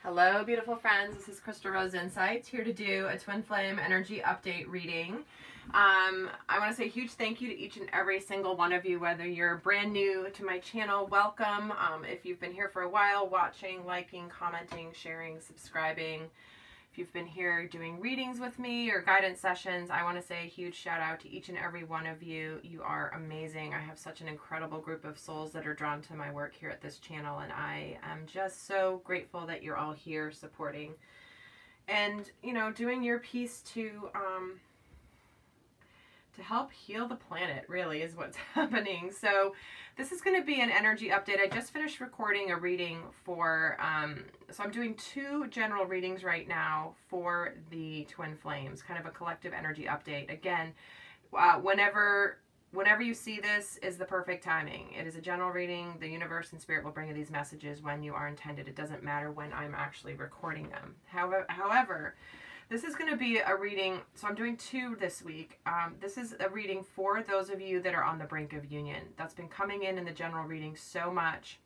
Hello, beautiful friends. This is Crystal Rose Insights, here to do a twin flame energy update reading. I want to say a huge thank you to each and every single one of you, whether you're brand new to my channel, welcome. If you've been here for a while, watching, liking, commenting, sharing, subscribing. If you've been here doing readings with me or guidance sessions, I want to say a huge shout out to each and every one of you. You are amazing. I have such an incredible group of souls that are drawn to my work here at this channel, and I am just so grateful that you're all here supporting and, you know, doing your piece to help heal the planet, really, is what's happening. So this is going to be an energy update. I just finished recording a reading for, so I'm doing two general readings right now for the twin flames, kind of a collective energy update. Again, whenever you see this is the perfect timing. It is a general reading. The universe and spirit will bring you these messages when you are intended. It doesn't matter when I'm actually recording them. However, this is going to be a reading, so I'm doing two this week. This is a reading for those of you that are on the brink of union. That's been coming in the general reading so much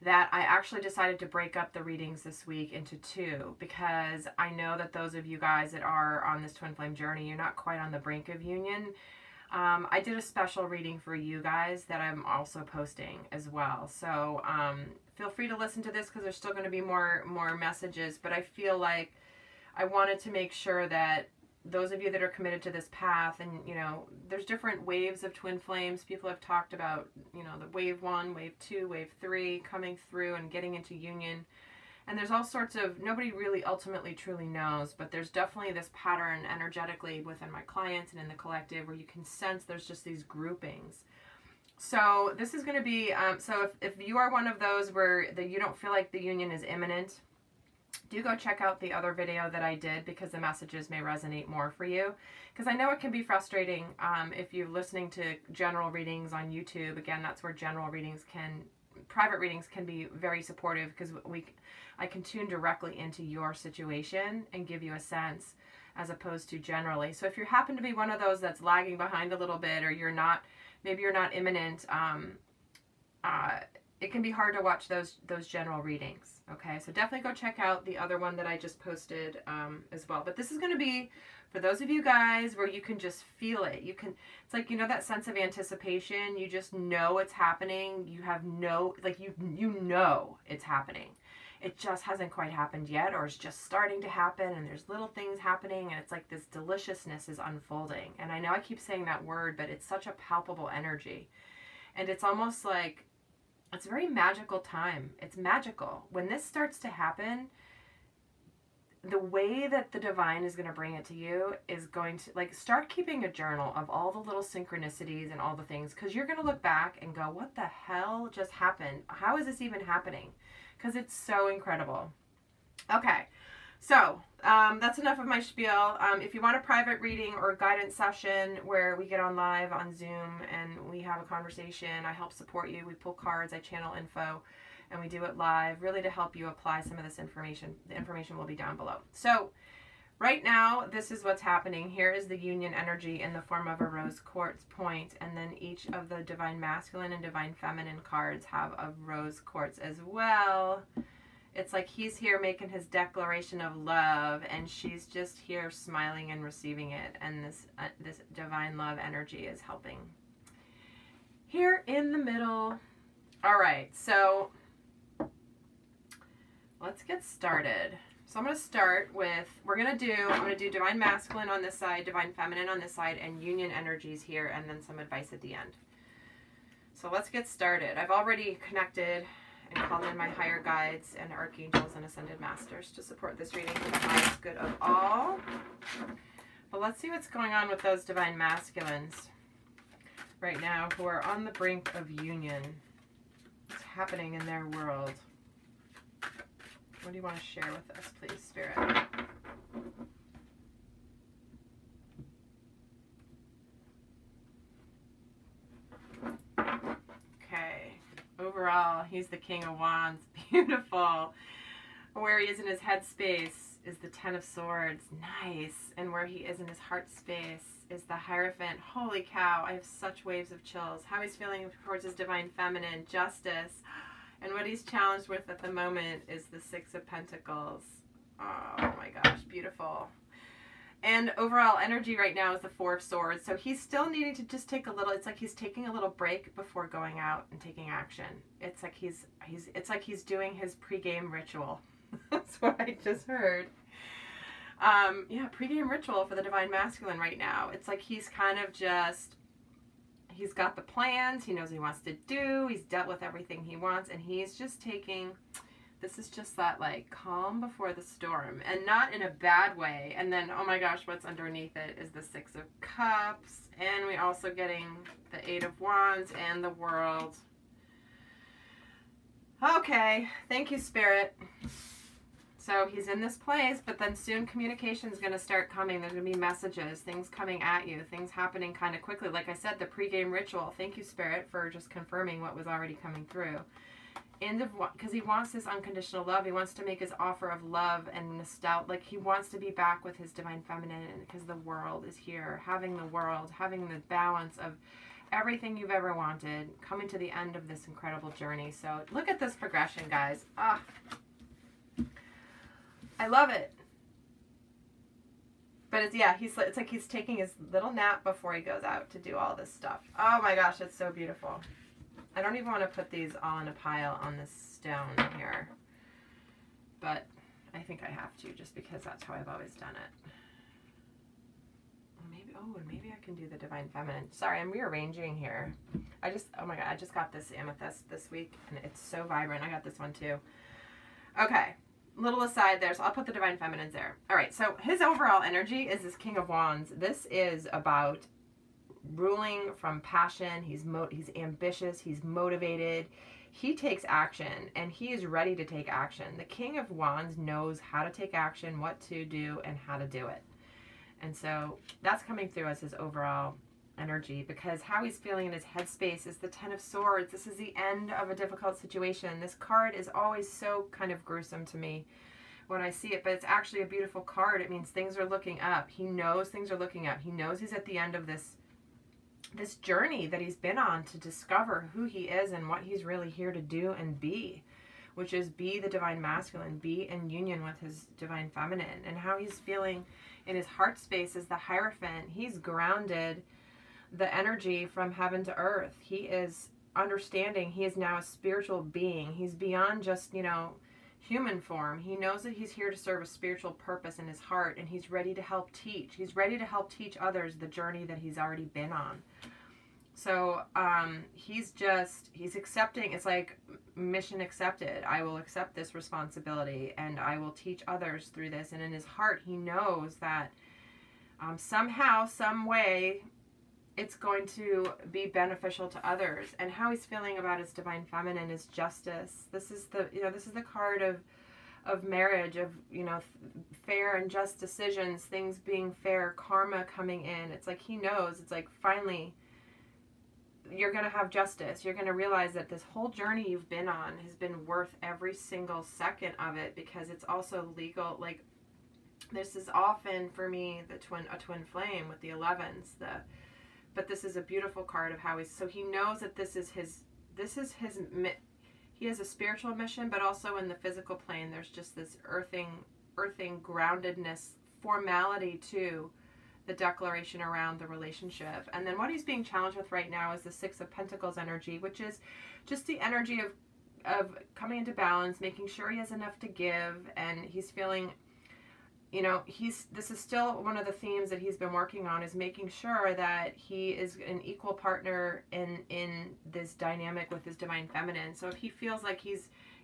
that I actually decided to break up the readings this week into two, because I know that those of you guys that are on this twin flame journey, you're not quite on the brink of union. I did a special reading for you guys that I'm also posting as well. So feel free to listen to this, because there's still going to be more messages, but I feel like I wanted to make sure that those of you that are committed to this path, and, you know, there's different waves of twin flames. People have talked about, you know, the wave 1, wave 2, wave 3 coming through and getting into union. And there's all sorts of, nobody really ultimately truly knows, but there's definitely this pattern energetically within my clients and in the collective where you can sense there's just these groupings. So this is going to be, so if you are one of those where you don't feel like the union is imminent, do go check out the other video that I did, because the messages may resonate more for you. Because I know it can be frustrating if you're listening to general readings on YouTube. Again, that's where private readings can be very supportive, because I can tune directly into your situation and give you a sense, as opposed to generally. So if you happen to be one of those that's lagging behind a little bit, or maybe you're not imminent, it can be hard to watch those general readings. Okay, so definitely go check out the other one that I just posted as well. But this is going to be for those of you guys where you can just feel it. It's like, you know, that sense of anticipation. You just know it's happening. You have you know it's happening. It just hasn't quite happened yet, or it's just starting to happen, and there's little things happening, and it's like this deliciousness is unfolding. And I know I keep saying that word, but it's such a palpable energy. And it's almost like, it's a very magical time. It's magical. When this starts to happen, the way that the divine is going to bring it to you is going to, like, start keeping a journal of all the little synchronicities and all the things, because you're going to look back and go, what the hell just happened? How is this even happening? Because it's so incredible. Okay. So, that's enough of my spiel. If you want a private reading or a guidance session where we get on live on Zoom and we have a conversation, I help support you. We pull cards, I channel info, and we do it live, really to help you apply some of this information. The information will be down below. So, right now, this is what's happening. Here is the union energy in the form of a rose quartz point, and then each of the divine masculine and divine feminine cards have a rose quartz as well. It's like he's here making his declaration of love, and she's just here smiling and receiving it. And this divine love energy is helping. Here in the middle. All right, so let's get started. So I'm going to start with, I'm going to do divine masculine on this side, divine feminine on this side, and union energies here, and then some advice at the end. So let's get started. I've already connected and called in my higher guides and archangels and ascended masters to support this reading for the highest good of all. But let's see what's going on with those divine masculines right now who are on the brink of union. What's happening in their world? What do you want to share with us, please, Spirit? Overall, he's the King of Wands. Beautiful. Where he is in his head space is the Ten of Swords. Nice. And where he is in his heart space is the Hierophant. Holy cow, I have such waves of chills. How he's feeling towards his divine feminine. Justice. And what he's challenged with at the moment is the Six of Pentacles. Oh my gosh, beautiful. And overall energy right now is the Four of Swords. So he's still needing to just take a little, it's like he's taking a little break before going out and taking action. It's like he's doing his pregame ritual. That's what I just heard. Yeah, pregame ritual for the Divine Masculine right now. It's like he's kind of just, he's got the plans, he knows what he wants to do, he's dealt with everything he wants, and he's just taking, this is just that like calm before the storm, and not in a bad way. And then, oh my gosh, what's underneath it is the Six of Cups, and we also getting the Eight of Wands and the World. Okay, thank you, Spirit. So he's in this place, but then soon communication is going to start coming. There's going to be messages, things coming at you, things happening kind of quickly. Like I said, the pregame ritual. Thank you, Spirit, for just confirming what was already coming through. Because he wants this unconditional love. He wants to make his offer of love and nostalgia. Like he wants to be back with his Divine Feminine, because the world is here. Having the world, having the balance of everything you've ever wanted, coming to the end of this incredible journey. So look at this progression, guys. Ah. I love it. But it's, yeah, it's like he's taking his little nap before he goes out to do all this stuff. Oh my gosh, it's so beautiful. I don't even want to put these all in a pile on this stone here. But I think I have to, just because that's how I've always done it. Maybe, oh, and maybe I can do the Divine Feminine. Sorry, I'm rearranging here. Oh my god, I just got this amethyst this week, and it's so vibrant. I got this one too. Okay. Little aside there, so I'll put the Divine Feminines there. All right, so his overall energy is this King of Wands. This is about ruling from passion. He's ambitious, he's motivated, he takes action, and he is ready to take action. The King of Wands knows how to take action, what to do, and how to do it. And so that's coming through as his overall energy, because how he's feeling in his headspace is the Ten of Swords. This is the end of a difficult situation. This card is always so kind of gruesome to me when I see it, but it's actually a beautiful card. It means things are looking up. He knows things are looking up. He knows he's at the end of this journey that he's been on to discover who he is and what he's really here to do and be, which is be the Divine Masculine, be in union with his Divine Feminine. And how he's feeling in his heart space is the Hierophant. He's grounded the energy from heaven to earth. He is understanding he is now a spiritual being. He's beyond just, you know, human form. He knows that he's here to serve a spiritual purpose in his heart, and he's ready to help teach. He's ready to help teach others the journey that he's already been on. So he's accepting. It's like mission accepted. I will accept this responsibility, and I will teach others through this. And in his heart, he knows that somehow, some way, it's going to be beneficial to others. And how he's feeling about his Divine Feminine is justice. This is the card of marriage, of, you know, fair and just decisions, things being fair, karma coming in. It's like he knows, it's like finally you're going to have justice. You're going to realize that this whole journey you've been on has been worth every single second of it, because it's also legal. Like, this is often for me a twin flame with the 11s, but this is a beautiful card of how he knows that he has a spiritual mission, but also in the physical plane, there's just this earthing groundedness, formality to the declaration around the relationship. And then what he's being challenged with right now is the Six of Pentacles energy, which is just the energy of coming into balance, making sure he has enough to give, and he's feeling, you know, this is still one of the themes that he's been working on, is making sure that he is an equal partner in this dynamic with his Divine Feminine. So if he feels like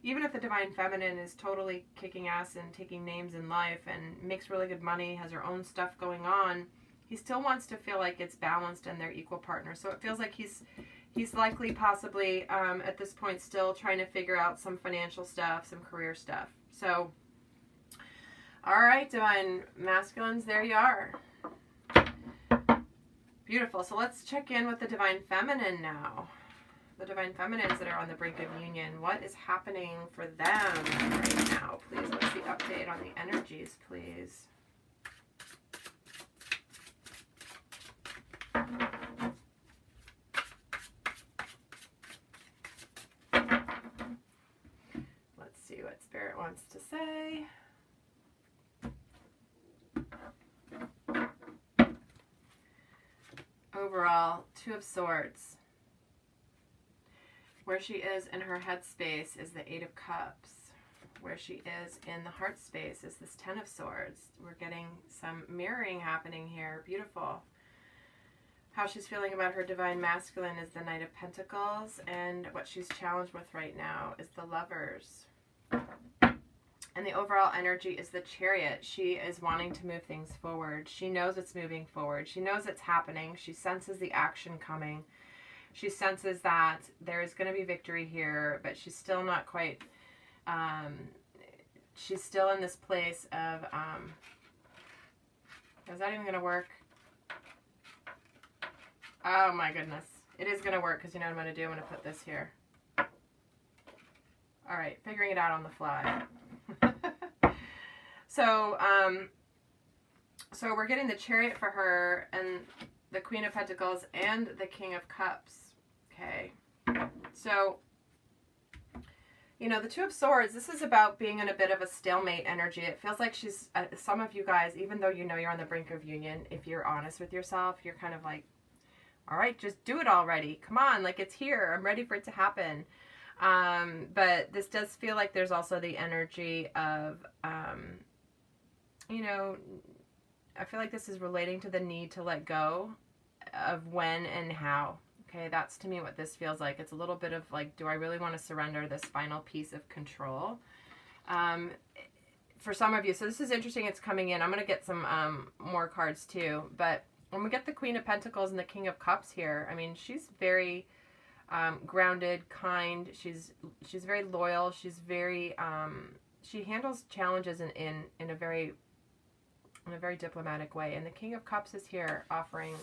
even if the Divine Feminine is totally kicking ass and taking names in life and makes really good money, has her own stuff going on, he still wants to feel like it's balanced and they're equal partners. So it feels like he's likely, possibly, at this point, still trying to figure out some financial stuff, some career stuff. So, all right, Divine Masculines, there you are. Beautiful. So let's check in with the Divine Feminine now. The Divine Feminines that are on the brink of union. What is happening for them right now, please? What's the update on the energies, please? Spirit wants to say. Overall, Two of Swords. Where she is in her head space is the Eight of Cups. Where she is in the heart space is this Ten of Swords. We're getting some mirroring happening here. Beautiful. How she's feeling about her divine masculine is the Knight of Pentacles, and what she's challenged with right now is the Lovers. And the overall energy is the Chariot. She is wanting to move things forward. She knows it's moving forward. She knows it's happening. She senses the action coming. She senses that there is going to be victory here, but she's still not quite, she's still in this place of, is that even going to work? Oh my goodness. It is going to work because you know what I'm going to do? I'm going to put this here. All right, figuring it out on the fly. So, so we're getting the Chariot for her and the Queen of Pentacles and the King of Cups. Okay. So, you know, the Two of Swords, this is about being in a bit of a stalemate energy. It feels like she's, some of you guys, even though you know you're on the brink of union, if you're honest with yourself, you're kind of like, all right, just do it already. Come on, like it's here. I'm ready for it to happen. But this does feel like there's also the energy of, you know, I feel like this is relating to the need to let go of when and how. Okay, that's to me what this feels like. It's a little bit of like, do I really want to surrender this final piece of control? For some of you, so this is interesting, it's coming in. I'm going to get some more cards too. But when we get the Queen of Pentacles and the King of Cups here, I mean, she's very grounded, kind. She's very loyal. She's very, she handles challenges in a very diplomatic way. And the King of Cups is here offering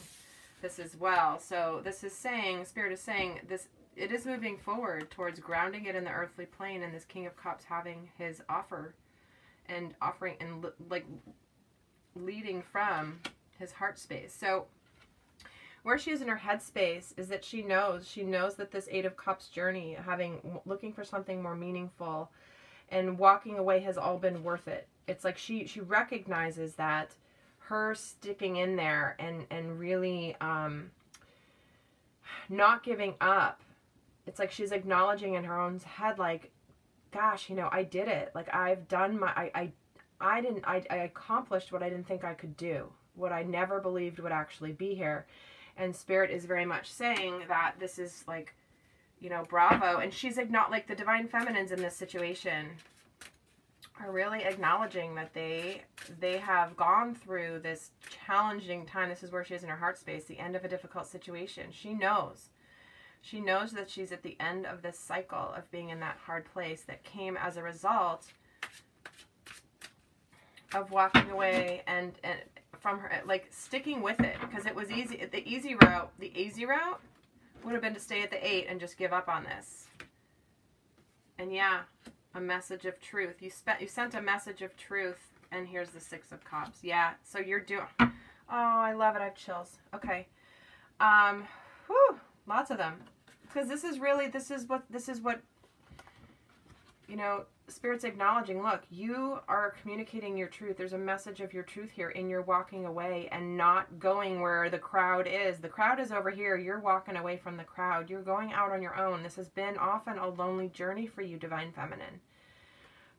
this as well. So this is saying, Spirit is saying, this, it is moving forward towards grounding it in the earthly plane, and this King of Cups having his offer and offering and like leading from his heart space. So where she is in her head space is that she knows that this Eight of Cups journey, looking for something more meaningful and walking away has all been worth it. It's like she recognizes that her sticking in there and really not giving up. It's like she's acknowledging in her own head, like, gosh, you know, I did it. Like I've done my, I accomplished what I didn't think I could do, what I never believed would actually be here. And Spirit is very much saying that this is like, you know, bravo. And she's like the divine feminines in this situation are really acknowledging that they have gone through this challenging time. This is where she is in her heart space, the end of a difficult situation. She knows that she's at the end of this cycle of being in that hard place that came as a result of walking away and from her, like sticking with it, because it was easy. The easy route would have been to stay at the 8 and just give up on this. And yeah, a message of truth. You sent a message of truth, and here's the 6 of Cups. Yeah, so you're doing. Oh, I love it. I have chills. Okay, whew, lots of them, because this is what you know. Spirit's acknowledging, look, you are communicating your truth. There's a message of your truth here, and you're walking away and not going where the crowd is. The crowd is over here. You're walking away from the crowd. You're going out on your own. This has been often a lonely journey for you, Divine Feminine.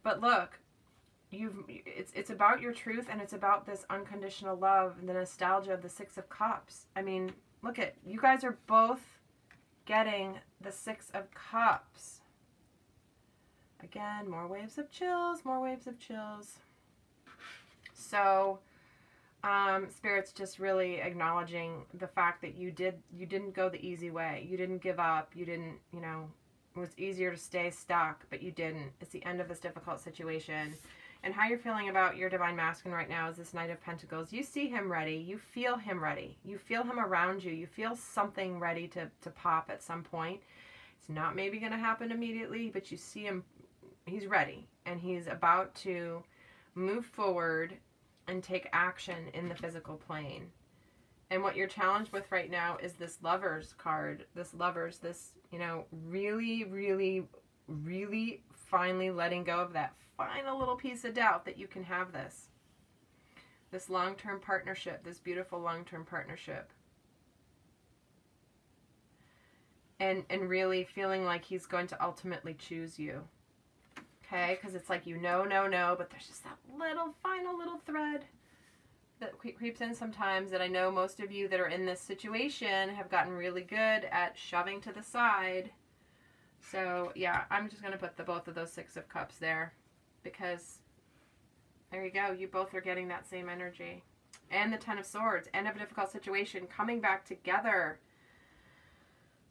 But look, it's about your truth, and it's about this unconditional love and the nostalgia of the 6 of Cups. I mean, look at, you guys are both getting the 6 of Cups. Again, more waves of chills, more waves of chills. So, Spirit's just really acknowledging the fact that you didn't go the easy way. You didn't give up. You didn't, you know, it was easier to stay stuck, but you didn't. It's the end of this difficult situation. And how you're feeling about your Divine Masculine right now is this Knight of Pentacles. You see him ready. You feel him ready. You feel him around you. You feel something ready to pop at some point. It's not maybe going to happen immediately, but you see him. He's ready, and he's about to move forward and take action in the physical plane. And what you're challenged with right now is this Lovers card. This Lovers, this, you know, really, really, really finally letting go of that final little piece of doubt that you can have this. This long-term partnership, this beautiful long-term partnership. And really feeling like he's going to ultimately choose you. Okay? Because it's like no, but there's just that little, final little thread that creeps in sometimes that I know most of you that are in this situation have gotten really good at shoving to the side. So, yeah, I'm just going to put both of those Six of Cups there because there you go. You both are getting that same energy. And the Ten of Swords. End of a difficult situation. Coming back together.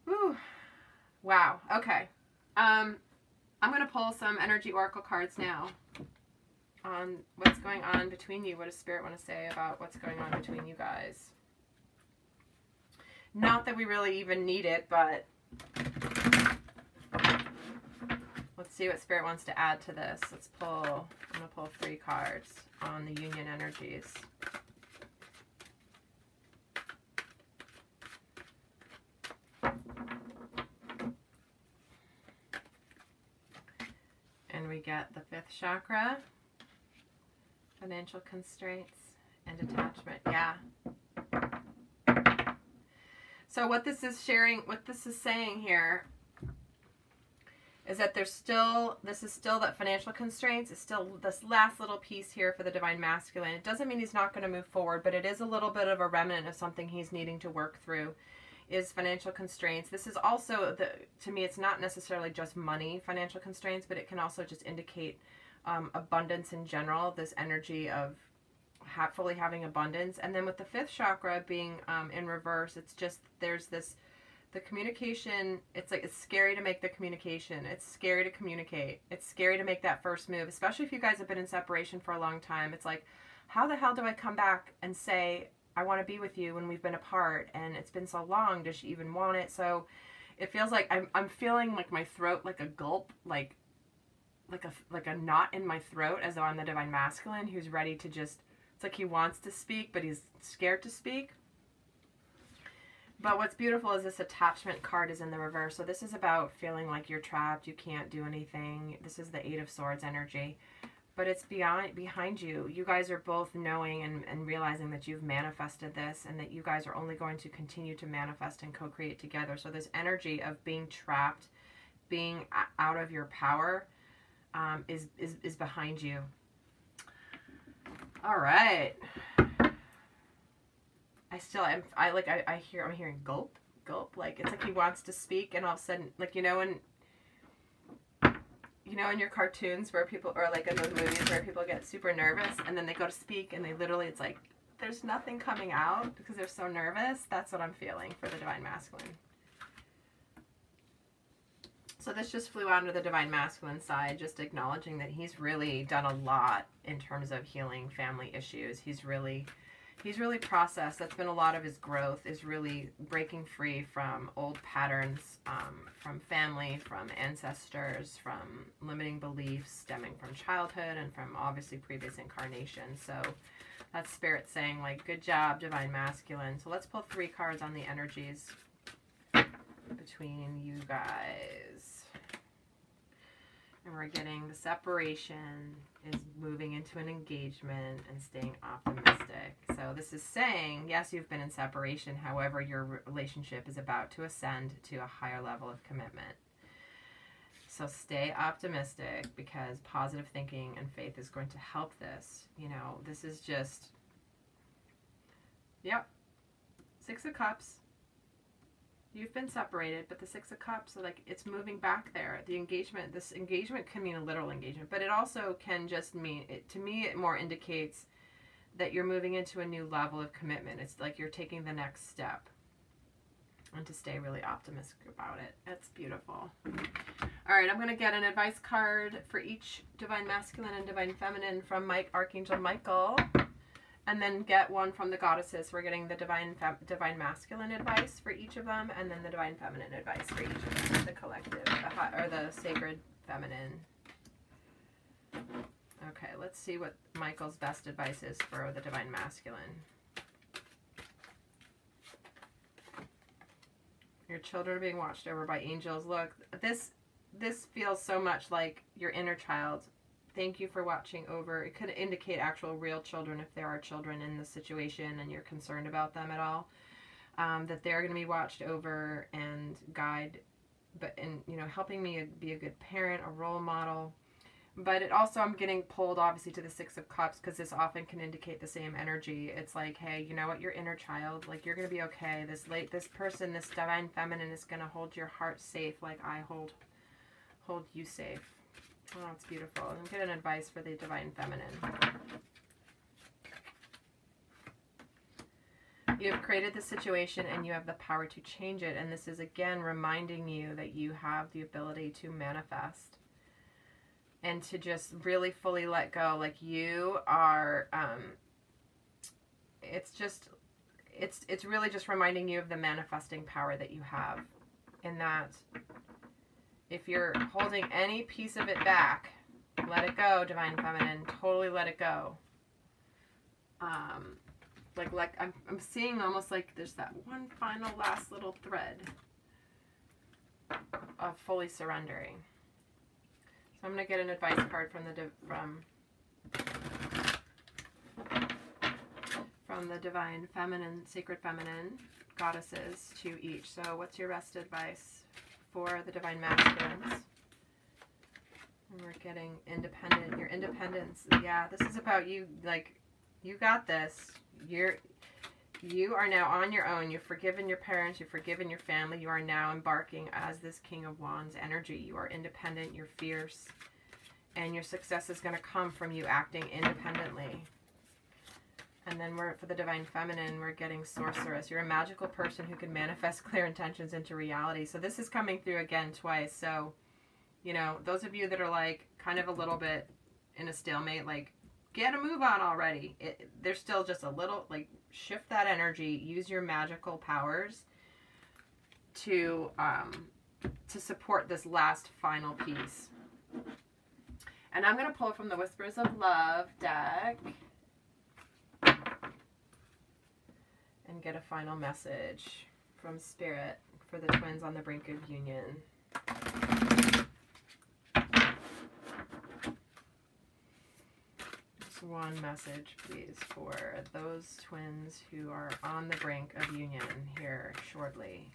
Whew. Wow. Okay. I'm going to pull some energy oracle cards now on what's going on between you. What does Spirit want to say about what's going on between you guys? Not that we really even need it, but let's see what Spirit wants to add to this. Let's pull, I'm going to pull 3 cards on the union energies. And we get the 5th chakra, financial constraints, and attachment. Yeah. So what this is sharing, what this is saying here is that there's still, this is still that financial constraints. It's still this last little piece here for the Divine Masculine. It doesn't mean he's not going to move forward, but it is a little bit of a remnant of something he's needing to work through. Is financial constraints. This is also, to me, it's not necessarily just money, financial constraints, but it can also just indicate abundance in general, this energy of fully having abundance. And then with the 5th chakra being in reverse, it's just, there's this, the communication, it's like, it's scary to make the communication. It's scary to communicate. It's scary to make that first move, especially if you guys have been in separation for a long time. It's like, how the hell do I come back and say, I want to be with you when we've been apart and it's been so long? Does she even want it? it feels like I'm feeling like my throat, like a gulp, like a knot in my throat, as though I'm the divine masculine who's ready to just, it's like he wants to speak, but he's scared to speak. But what's beautiful is this attachment card is in the reverse. So this is about feeling like you're trapped, you can't do anything. This is the 8 of Swords energy. But it's behind you. You guys are both knowing and realizing that you've manifested this, and that you guys are only going to continue to manifest and co-create together. So this energy of being trapped, being out of your power, is behind you. All right. I'm hearing gulp, gulp. Like, it's like he wants to speak, and all of a sudden, like, in your cartoons where people, or like in those movies where people get super nervous and then they go to speak and they literally, it's like there's nothing coming out because they're so nervous. That's what I'm feeling for the Divine Masculine. So this just flew onto the Divine Masculine side, just acknowledging that he's really done a lot in terms of healing family issues. He's really processed. That's been a lot of his growth, is really breaking free from old patterns, from family, from ancestors, from limiting beliefs stemming from childhood and from obviously previous incarnations. So that's Spirit saying, like, good job, Divine Masculine. So let's pull 3 cards on the energies between you guys. And we're getting the separation is moving into an engagement and staying optimistic. So this is saying, yes, you've been in separation. However, your relationship is about to ascend to a higher level of commitment. So stay optimistic, because positive thinking and faith is going to help this. This is just, yep, 6 of Cups. You've been separated, but the 6 of Cups, like, it's moving back there. The engagement, this engagement can mean a literal engagement, but it also can just mean, to me, it more indicates that you're moving into a new level of commitment. It's like you're taking the next step, and to stay really optimistic about it. That's beautiful. All right, I'm going to get an advice card for each Divine Masculine and Divine Feminine from Archangel Michael. And then get one from the goddesses. We're getting the divine masculine advice for each of them, and then the divine feminine advice for each of them. The collective, or the sacred feminine. Okay, let's see what Michael's best advice is for the divine masculine. Your children are being watched over by angels. Look, this feels so much like your inner child Thank you for watching over. It could indicate actual real children if there are children in the situation and you're concerned about them at all. That they're going to be watched over and guide, helping me be a good parent, a role model. But it also, I'm getting pulled obviously to the Six of Cups because this often can indicate the same energy. It's like, hey, you know what, your inner child, like, you're going to be okay. This person, this divine feminine is going to hold your heart safe like I hold you safe. Oh, it's beautiful. I'm getting advice for the divine feminine. You have created the situation and you have the power to change it. And this is, again, reminding you that you have the ability to manifest. And to just really fully let go. Like, you are, it's really just reminding you of the manifesting power that you have. And that if you're holding any piece of it back, let it go, divine feminine. Totally let it go. Like I'm seeing almost like there's that one final last little thread of fully surrendering. So I'm going to get an advice card from the divine feminine, sacred feminine goddesses to each. So what's your best advice for the divine masculines? And we're getting independent. Your independence. Yeah, this is about you. Like, you got this. You are now on your own. You've forgiven your parents. You've forgiven your family. You are now embarking as this King of Wands energy. You are independent. You're fierce. And your success is going to come from you acting independently. And then for the divine feminine, we're getting sorceress. You're a magical person who can manifest clear intentions into reality. So this is coming through again twice. So, those of you that are like kind of a little bit in a stalemate, like, get a move on already. There's still just a little, like, shift that energy. Use your magical powers to support this last final piece. And I'm going to pull from the Whispers of Love deck and get a final message from Spirit for the twins on the brink of union. One message, please, for those twins who are on the brink of union here shortly.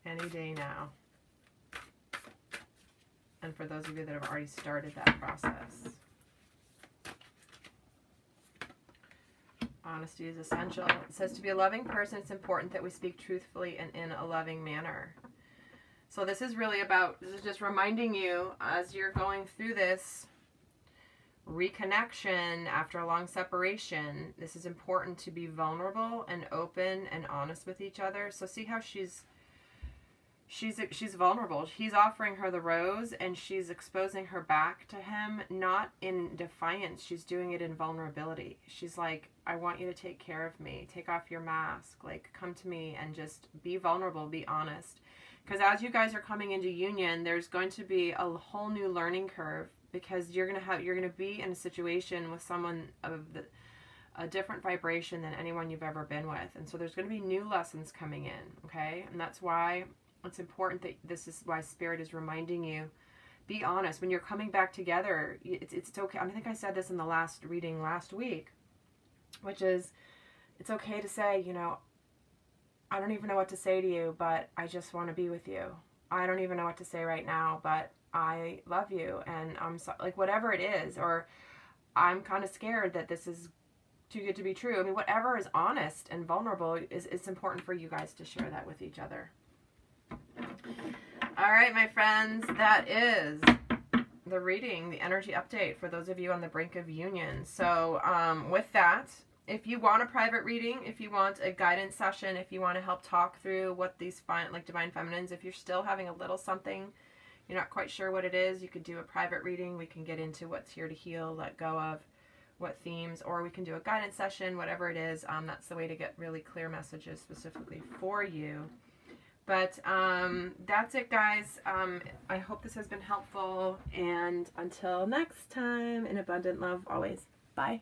Any day now. And for those of you that have already started that process. Honesty is essential. It says to be a loving person, it's important that we speak truthfully and in a loving manner. So this is really about, this is just reminding you as you're going through this reconnection after a long separation, this is important to be vulnerable and open and honest with each other. So see how she's vulnerable. He's offering her the rose and she's exposing her back to him, not in defiance. She's doing it in vulnerability. She's like, I want you to take care of me. Take off your mask. Like, come to me and just be vulnerable, be honest. Because as you guys are coming into union, there's going to be a whole new learning curve. Because you're gonna be in a situation with someone of a different vibration than anyone you've ever been with, and so there's gonna be new lessons coming in, okay? And that's why it's important that this is why Spirit is reminding you, be honest when you're coming back together. It's okay. I think I said this in the last reading last week, which is it's okay to say, I don't even know what to say to you, but I just want to be with you. I don't even know what to say right now, but I love you, and I'm so, like, whatever it is, or I'm kind of scared that this is too good to be true. I mean, whatever is honest and vulnerable it's important for you guys to share that with each other. All right, my friends, that is the reading, the energy update for those of you on the brink of union. So with that, if you want a private reading, if you want a guidance session, if you want to help talk through what these divine feminines, if you're still having a little something, you're not quite sure what it is, you could do a private reading. We can get into what's here to heal, let go of, what themes, or we can do a guidance session, whatever it is. That's the way to get really clear messages specifically for you. But that's it, guys. I hope this has been helpful. And until next time, in abundant love always. Bye.